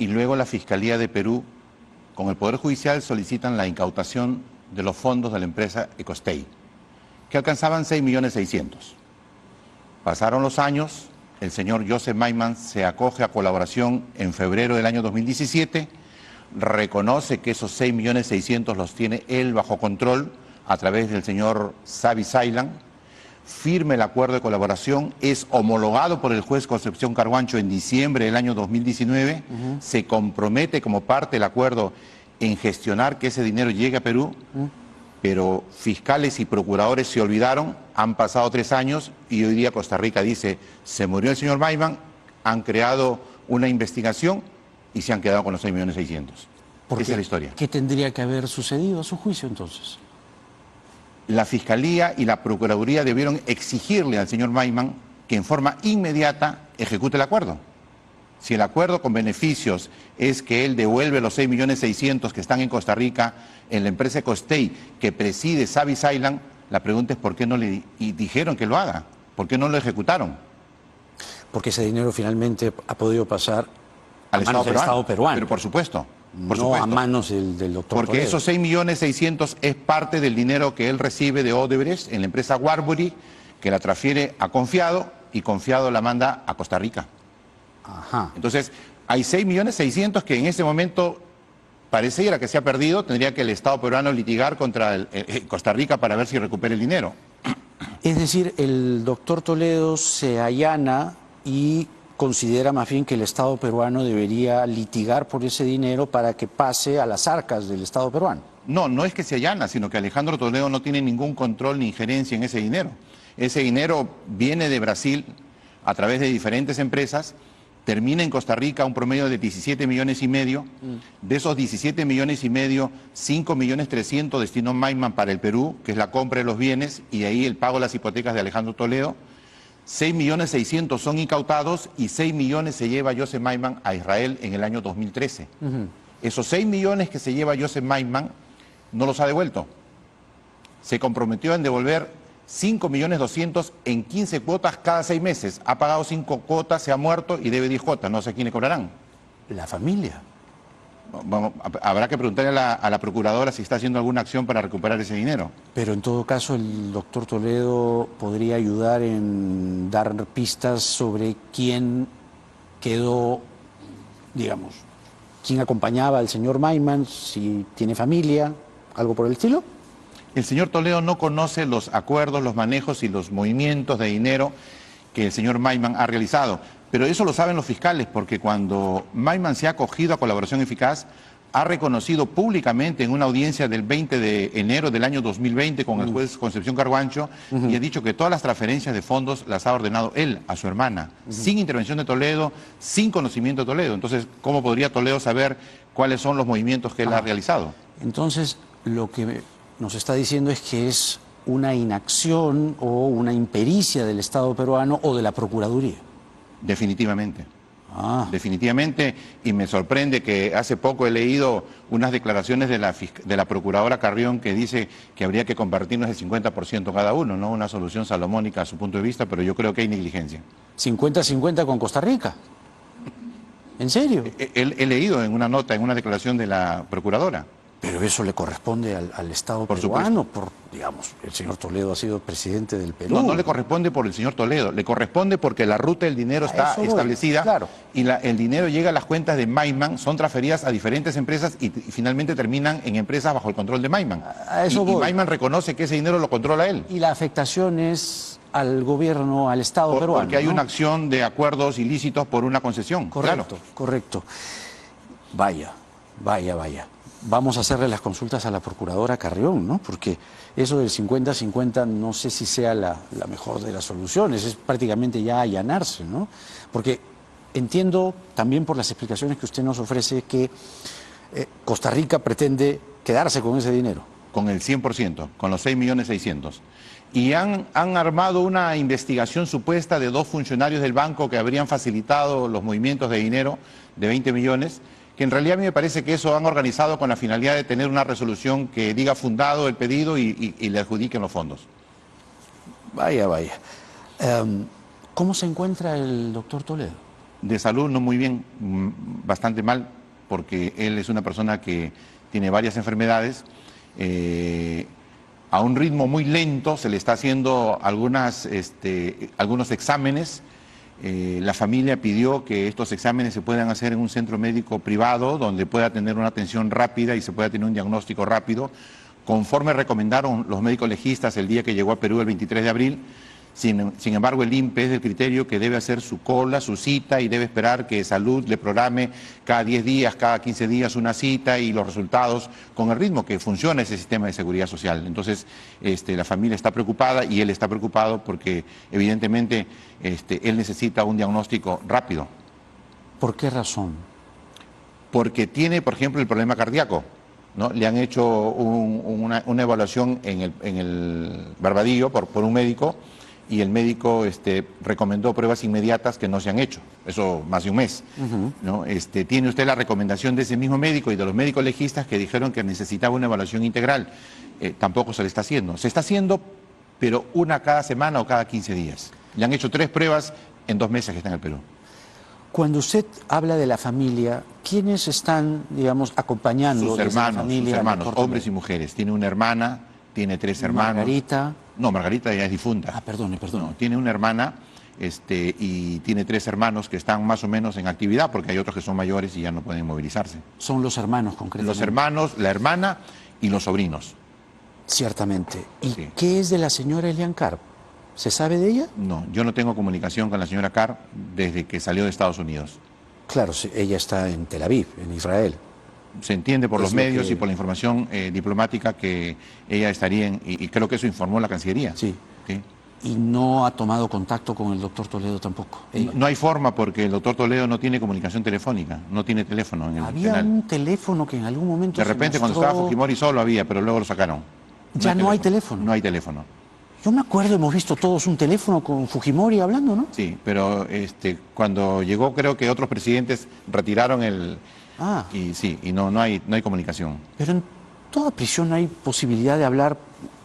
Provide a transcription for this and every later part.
y luego la Fiscalía de Perú, con el Poder Judicial, solicitan la incautación de los fondos de la empresa Ecostay, que alcanzaban 6.600.000. Pasaron los años, el señor Joseph Mayman se acoge a colaboración en febrero del año 2017, reconoce que esos 6.600.000 los tiene él bajo control a través del señor Savi Saylan, firma el acuerdo de colaboración, es homologado por el juez Concepción Carhuancho en diciembre del año 2019, se compromete como parte del acuerdo en gestionar que ese dinero llegue a Perú, pero fiscales y procuradores se olvidaron, han pasado 3 años y hoy día Costa Rica dice, se murió el señor Mayman, han creado una investigación y se han quedado con los 6.600.000. Esa es la historia. ¿Qué tendría que haber sucedido a su juicio entonces? La Fiscalía y la Procuraduría debieron exigirle al señor Mayman que en forma inmediata ejecute el acuerdo. Si el acuerdo con beneficios es que él devuelve los 6.600.000 que están en Costa Rica en la empresa Ecostay que preside Savi Saylan, la pregunta es por qué no le dijeron que lo haga, por qué no lo ejecutaron. Porque ese dinero finalmente ha podido pasar a Al manos del Estado peruano. Pero por supuesto. No a manos del doctor Porque Toledo. esos 6.600.000 es parte del dinero que él recibe de Odebrecht en la empresa Warburg, que la transfiere a Confiado y Confiado la manda a Costa Rica. Ajá. Entonces, hay 6.600.000 que en este momento pareciera que se ha perdido, tendría que el Estado peruano litigar contra Costa Rica para ver si recupera el dinero. Es decir, el doctor Toledo se allana y considera más bien que el Estado peruano debería litigar por ese dinero para que pase a las arcas del Estado peruano. No, no es que se allana, sino que Alejandro Toledo no tiene ningún control ni injerencia en ese dinero. Ese dinero viene de Brasil a través de diferentes empresas, termina en Costa Rica un promedio de 17,5 millones. De esos 17,5 millones, 5.300.000 destinó Mayman para el Perú, que es la compra de los bienes, y de ahí el pago de las hipotecas de Alejandro Toledo. 6.600.000 son incautados y 6 millones se lleva Joseph Mayman a Israel en el año 2013. Esos 6 millones que se lleva Joseph Mayman no los ha devuelto. Se comprometió en devolver 5.200.000 en 15 cuotas cada 6 meses. Ha pagado 5 cuotas, se ha muerto y debe 10 cuotas. No sé quiénes cobrarán. La familia. Habrá que preguntarle a la procuradora si está haciendo alguna acción para recuperar ese dinero. Pero en todo caso el doctor Toledo podría ayudar en dar pistas sobre quién quedó, digamos, quién acompañaba al señor Mayman, si tiene familia, algo por el estilo. El señor Toledo no conoce los acuerdos, los manejos y los movimientos de dinero que el señor Mayman ha realizado. Pero eso lo saben los fiscales, porque cuando Mayman se ha acogido a colaboración eficaz, ha reconocido públicamente en una audiencia del 20 de enero del año 2020 con el juez Concepción Carhuancho, y ha dicho que todas las transferencias de fondos las ha ordenado él a su hermana, sin intervención de Toledo, sin conocimiento de Toledo. Entonces, ¿cómo podría Toledo saber cuáles son los movimientos que él ha realizado? Entonces, lo que nos está diciendo es que es una inacción o una impericia del Estado peruano o de la Procuraduría. Definitivamente. Definitivamente, y me sorprende que hace poco he leído unas declaraciones de la procuradora Carrión que dice que habría que compartirnos el 50% cada uno, ¿no? Una solución salomónica a su punto de vista, pero yo creo que hay negligencia. 50-50 con Costa Rica. ¿En serio? He leído en una nota, en una declaración de la procuradora. Pero eso le corresponde al Estado peruano, digamos, el señor Toledo ha sido presidente del Perú. No, no le corresponde por el señor Toledo, le corresponde porque la ruta del dinero está establecida, claro, y el dinero llega a las cuentas de Mayman, son transferidas a diferentes empresas y finalmente terminan en empresas bajo el control de Mayman. Y Mayman reconoce que ese dinero lo controla él. Y la afectación es al gobierno, al Estado peruano. Porque hay una acción de acuerdos ilícitos por una concesión. Correcto, claro. Correcto. Vaya. Vamos a hacerle las consultas a la procuradora Carrión, ¿no? Porque eso del 50-50 no sé si sea la mejor de las soluciones, es prácticamente ya allanarse, ¿no? Porque entiendo también por las explicaciones que usted nos ofrece que Costa Rica pretende quedarse con ese dinero. Con el 100%, con los 6.600.000. Y han armado una investigación supuesta de 2 funcionarios del banco que habrían facilitado los movimientos de dinero de 20 millones, que en realidad a mí me parece que eso han organizado con la finalidad de tener una resolución que diga fundado el pedido y le adjudiquen los fondos. Vaya. ¿Cómo se encuentra el doctor Toledo? De salud no muy bien, bastante mal, porque él es una persona que tiene varias enfermedades. A un ritmo muy lento se le está haciendo algunos exámenes. La familia pidió que estos exámenes se puedan hacer en un centro médico privado donde pueda tener una atención rápida y se pueda tener un diagnóstico rápido, conforme recomendaron los médicos legistas el día que llegó a Perú el 23 de abril. Sin embargo, el INPE es del criterio que debe hacer su cola, su cita, y debe esperar que Salud le programe cada 10 días, cada 15 días una cita y los resultados con el ritmo que funciona ese sistema de seguridad social. Entonces, la familia está preocupada y él está preocupado porque evidentemente él necesita un diagnóstico rápido. ¿Por qué razón? Porque tiene, por ejemplo, el problema cardíaco, ¿no? Le han hecho una evaluación en el Barbadillo por un médico, y el médico recomendó pruebas inmediatas que no se han hecho, eso más de un mes. ¿No? Tiene usted la recomendación de ese mismo médico y de los médicos legistas que dijeron que necesitaba una evaluación integral. Tampoco se le está haciendo. Se está haciendo, pero una cada semana o cada 15 días. Le han hecho 3 pruebas en 2 meses que está en el Perú. Cuando usted habla de la familia, ¿quiénes están, digamos, acompañando Sus desde hermanos, la familia? hombres y mujeres. Tiene una hermana, tiene 3 hermanos. Margarita. No, Margarita ya es difunta. Ah, perdone. No, tiene una hermana y tiene 3 hermanos que están más o menos en actividad, porque hay otros que son mayores y ya no pueden movilizarse. Son los hermanos, concretamente. Los hermanos, la hermana y los sobrinos. Ciertamente. ¿Y Sí. qué es de la señora Elian Carp? ¿Se sabe de ella? No, yo no tengo comunicación con la señora Carr desde que salió de Estados Unidos. Claro, ella está en Tel Aviv, en Israel. Se entiende por Es los lo medios que- y por la información diplomática que ella estaría y creo que eso informó la Cancillería. Sí. ¿Sí? Y no ha tomado contacto con el doctor Toledo tampoco. ella. No hay forma porque el doctor Toledo no tiene comunicación telefónica, no tiene teléfono en el Había penal. un teléfono que en algún momento De se repente cuando mostró- estaba Fujimori solo había, pero luego lo sacaron. Ya no hay teléfono. No hay teléfono. Yo me acuerdo, hemos visto todos un teléfono con Fujimori hablando, ¿no? Sí, pero cuando llegó creo que otros presidentes retiraron el... Ah, Y sí, y no hay comunicación. pero en toda prisión hay posibilidad de hablar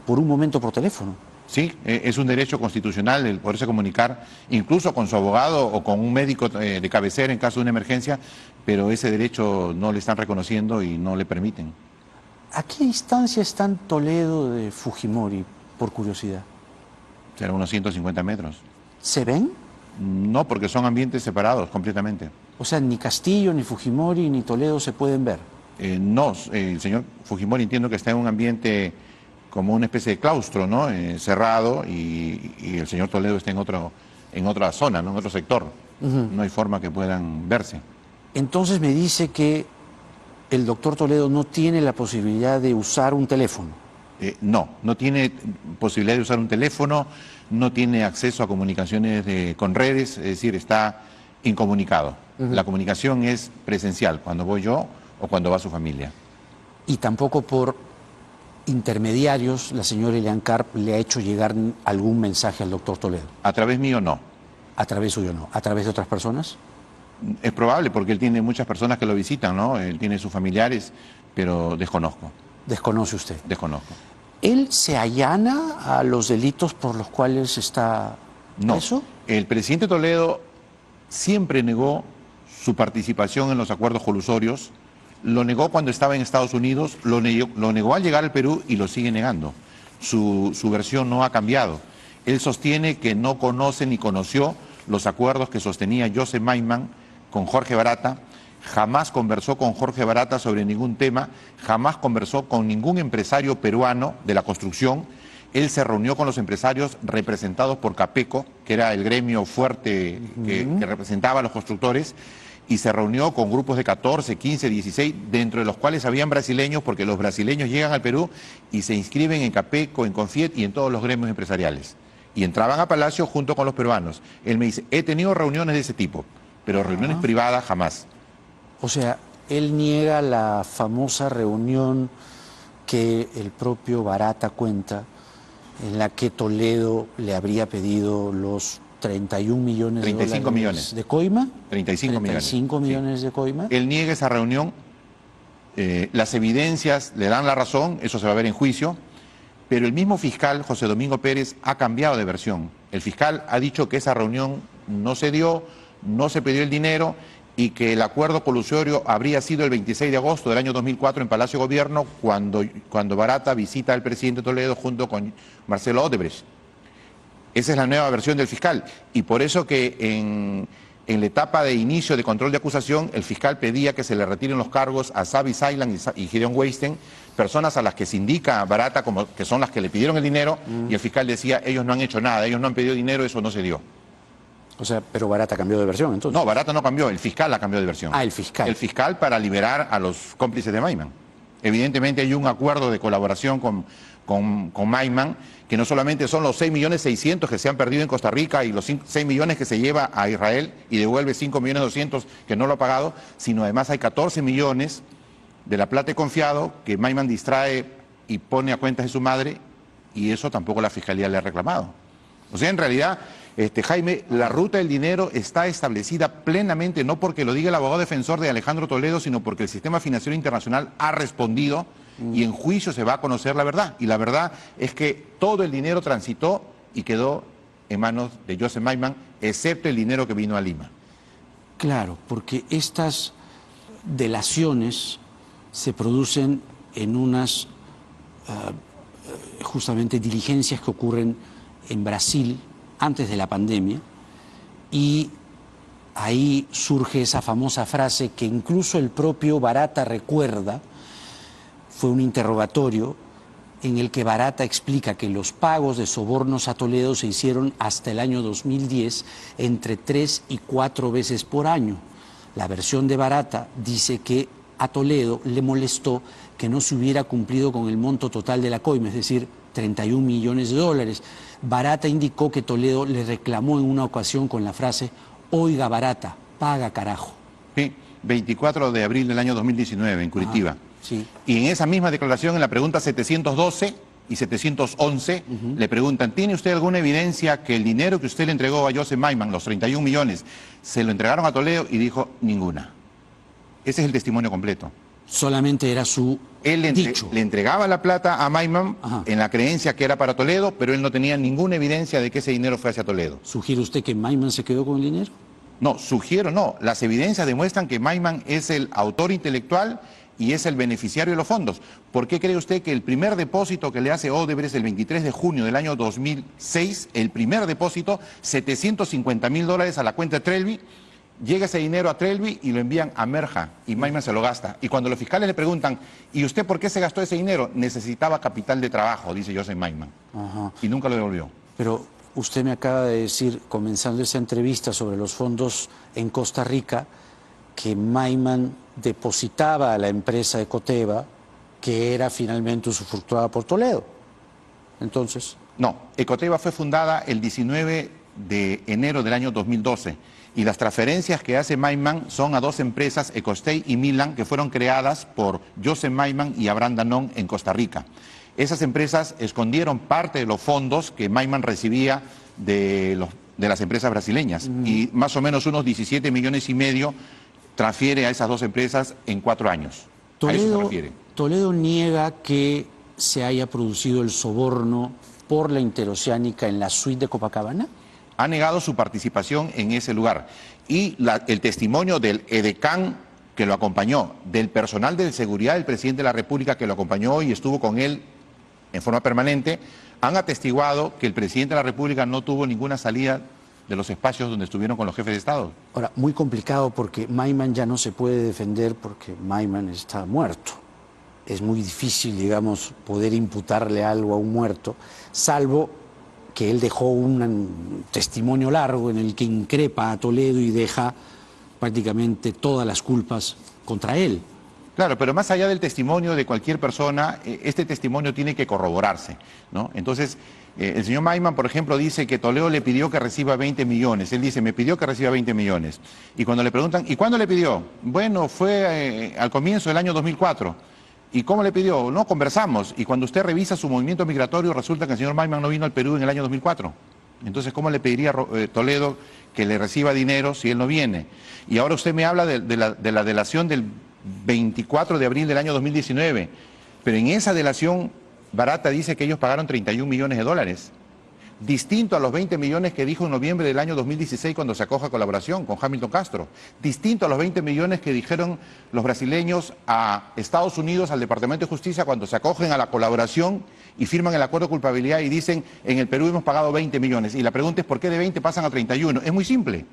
por un momento por teléfono. Sí, es un derecho constitucional el poderse comunicar incluso con su abogado o con un médico de cabecera en caso de una emergencia, pero ese derecho no le están reconociendo y no le permiten. ¿A qué distancia están Toledo de Fujimori, por curiosidad? Será unos 150 metros. ¿Se ven? No, porque son ambientes separados completamente. O sea, ni Castillo, ni Fujimori, ni Toledo se pueden ver. No, el señor Fujimori entiendo que está en un ambiente como una especie de claustro, ¿no? Cerrado, y el señor Toledo está en otra zona, ¿no? En otro sector. No hay forma que puedan verse. Entonces me dice que el doctor Toledo no tiene la posibilidad de usar un teléfono. No tiene posibilidad de usar un teléfono, no tiene acceso a comunicaciones con redes, es decir, está incomunicado. La comunicación es presencial, cuando voy yo o cuando va su familia. Y tampoco por intermediarios la señora Elian Carp le ha hecho llegar algún mensaje al doctor Toledo. A través mío no. A través suyo no. ¿A través de otras personas? Es probable porque él tiene muchas personas que lo visitan, ¿no? Él tiene sus familiares, pero desconozco. Desconoce usted. Desconozco. ¿Él se allana a los delitos por los cuales está No. preso? El presidente Toledo siempre negó su participación en los acuerdos colusorios, lo negó cuando estaba en Estados Unidos, lo negó al llegar al Perú y lo sigue negando. Su versión no ha cambiado. Él sostiene que no conoce ni conoció los acuerdos que sostenía Joseph Maiman con Jorge Barata, jamás conversó con Jorge Barata sobre ningún tema, jamás conversó con ningún empresario peruano de la construcción. Él se reunió con los empresarios representados por Capeco, que era el gremio fuerte que representaba a los constructores, y se reunió con grupos de 14, 15, 16, dentro de los cuales habían brasileños, porque los brasileños llegan al Perú y se inscriben en Capeco, en Confiet y en todos los gremios empresariales. Y entraban a Palacio junto con los peruanos. Él me dice, he tenido reuniones de ese tipo, pero reuniones privadas jamás. O sea, él niega la famosa reunión que el propio Barata cuenta, en la que Toledo le habría pedido los 31 millones 35 de dólares millones. de coima. 35 millones. 35 millones Sí. de coima. Él niega esa reunión, las evidencias le dan la razón, eso se va a ver en juicio, pero el mismo fiscal, José Domingo Pérez, ha cambiado de versión. El fiscal ha dicho que esa reunión no se dio, no se pidió el dinero y que el acuerdo colusorio habría sido el 26 de agosto del año 2004 en Palacio Gobierno, cuando Barata visita al presidente Toledo junto con Marcelo Odebrecht. Esa es la nueva versión del fiscal, y por eso que en la etapa de inicio de control de acusación, el fiscal pedía que se le retiren los cargos a Savi Saylan y Gideon Weinstein, personas a las que se indica Barata como que son las que le pidieron el dinero, y el fiscal decía, ellos no han hecho nada, ellos no han pedido dinero, eso no se dio. O sea, pero Barata cambió de versión, entonces. No, Barata no cambió, el fiscal la cambió de versión. Ah, el fiscal. El fiscal para liberar a los cómplices de Maiman. Evidentemente hay un acuerdo de colaboración con Maiman, que no solamente son los 6.600.000 que se han perdido en Costa Rica y los 6 millones que se lleva a Israel y devuelve 5.200.000 que no lo ha pagado, sino además hay 14 millones de la plata de confiado que Maiman distrae y pone a cuentas de su madre, y eso tampoco la Fiscalía le ha reclamado. O sea, en realidad, Jaime, la ruta del dinero está establecida plenamente, no porque lo diga el abogado defensor de Alejandro Toledo, sino porque el sistema financiero internacional ha respondido, y en juicio se va a conocer la verdad. Y la verdad es que todo el dinero transitó y quedó en manos de Joseph Maiman, excepto el dinero que vino a Lima. Claro, porque estas delaciones se producen en unas justamente diligencias que ocurren en Brasil antes de la pandemia, y ahí surge esa famosa frase que incluso el propio Barata recuerda. Fue un interrogatorio en el que Barata explica que los pagos de sobornos a Toledo se hicieron hasta el año 2010 entre 3 y 4 veces por año. La versión de Barata dice que a Toledo le molestó que no se hubiera cumplido con el monto total de la coima, es decir, 31 millones de dólares. Barata indicó que Toledo le reclamó en una ocasión con la frase, oiga Barata, paga carajo. Sí, 24 de abril del año 2019 en Curitiba. Sí. Y en esa misma declaración, en la pregunta 712 y 711, le preguntan, ¿tiene usted alguna evidencia que el dinero que usted le entregó a Joseph Maiman, los 31 millones, se lo entregaron a Toledo? Y dijo, ninguna. Ese es el testimonio completo. Solamente era su dicho. Le entregaba la plata a Maiman en la creencia que era para Toledo, pero él no tenía ninguna evidencia de que ese dinero fue hacia Toledo. ¿Sugiere usted que Maiman se quedó con el dinero? No, sugiero no. Las evidencias demuestran que Maiman es el autor intelectual y es el beneficiario de los fondos. ¿Por qué cree usted que el primer depósito que le hace Odebrecht el 23 de junio del año 2006, el primer depósito, $750.000 a la cuenta de Trelby, llega ese dinero a Trelby y lo envían a Merja y Maiman se lo gasta? Y cuando los fiscales le preguntan, ¿y usted por qué se gastó ese dinero? Necesitaba capital de trabajo, dice Joseph Maiman. Y nunca lo devolvió. Pero usted me acaba de decir, comenzando esa entrevista sobre los fondos en Costa Rica, que Maiman depositaba a la empresa Ecoteva, que era finalmente usufructuada por Toledo. Entonces... No, Ecoteva fue fundada el 19 de enero del año 2012 y las transferencias que hace Maiman son a dos empresas, Ecostay y Milan, que fueron creadas por Joseph Maiman y Abraham Danón en Costa Rica. Esas empresas escondieron parte de los fondos que Maiman recibía de las empresas brasileñas y más o menos unos 17,5 millones transfiere a esas dos empresas en 4 años. A eso se refiere. Toledo niega que se haya producido el soborno por la Interoceánica en la suite de Copacabana. Ha negado su participación en ese lugar. Y el testimonio del edecán que lo acompañó, del personal de seguridad del presidente de la República que lo acompañó y estuvo con él en forma permanente, han atestiguado que el presidente de la República no tuvo ninguna salida de los espacios donde estuvieron con los jefes de Estado. Ahora, muy complicado porque Maiman ya no se puede defender porque Maiman está muerto. Es muy difícil, digamos, poder imputarle algo a un muerto, salvo que él dejó un testimonio largo en el que increpa a Toledo y deja prácticamente todas las culpas contra él. Claro, pero más allá del testimonio de cualquier persona, este testimonio tiene que corroborarse, ¿no? Entonces, el señor Maiman, por ejemplo, dice que Toledo le pidió que reciba 20 millones. Él dice, me pidió que reciba 20 millones. Y cuando le preguntan, ¿y cuándo le pidió? Bueno, fue al comienzo del año 2004. ¿Y cómo le pidió? No, conversamos. Y cuando usted revisa su movimiento migratorio, resulta que el señor Maiman no vino al Perú en el año 2004. Entonces, ¿cómo le pediría Toledo que le reciba dinero si él no viene? Y ahora usted me habla de la delación del 24 de abril del año 2019. Pero en esa delación, Barata dice que ellos pagaron $31 millones. distinto a los 20 millones que dijo en noviembre del año 2016 cuando se acoge a colaboración con Hamilton Castro, distinto a los 20 millones que dijeron los brasileños a Estados Unidos, al Departamento de Justicia, cuando se acogen a la colaboración y firman el acuerdo de culpabilidad y dicen, en el Perú hemos pagado 20 millones. Y la pregunta es, ¿por qué de 20 pasan a 31? Es muy simple,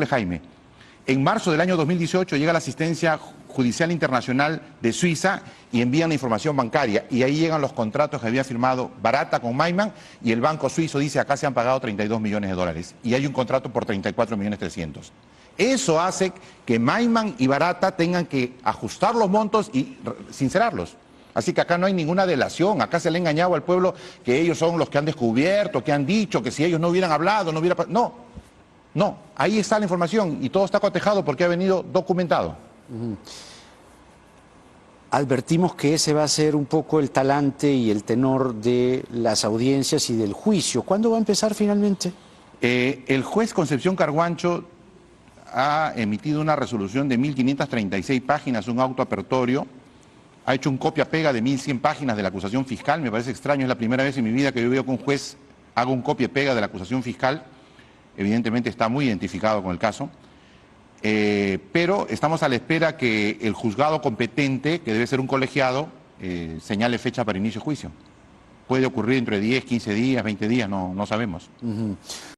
Jaime. En marzo del año 2018 llega la asistencia judicial internacional de Suiza y envían la información bancaria. Y ahí llegan los contratos que había firmado Barata con Maiman y el banco suizo dice acá se han pagado 32 millones de dólares. Y hay un contrato por 34 millones 300. Eso hace que Maiman y Barata tengan que ajustar los montos y sincerarlos. Así que acá no hay ninguna delación, acá se le ha engañado al pueblo que ellos son los que han descubierto, que han dicho, que si ellos no hubieran hablado, no hubiera... No, ahí está la información y todo está cotejado porque ha venido documentado. Advertimos que ese va a ser un poco el talante y el tenor de las audiencias y del juicio. ¿Cuándo va a empezar finalmente? El juez Concepción Carguancho ha emitido una resolución de 1.536 páginas, un auto apertorio, ha hecho un copia-pega de 1.100 páginas de la acusación fiscal. Me parece extraño, es la primera vez en mi vida que yo veo que un juez haga un copia-pega de la acusación fiscal. Evidentemente está muy identificado con el caso, pero estamos a la espera que el juzgado competente, que debe ser un colegiado, señale fecha para inicio de juicio. Puede ocurrir entre 10, 15 días, 20 días, no sabemos.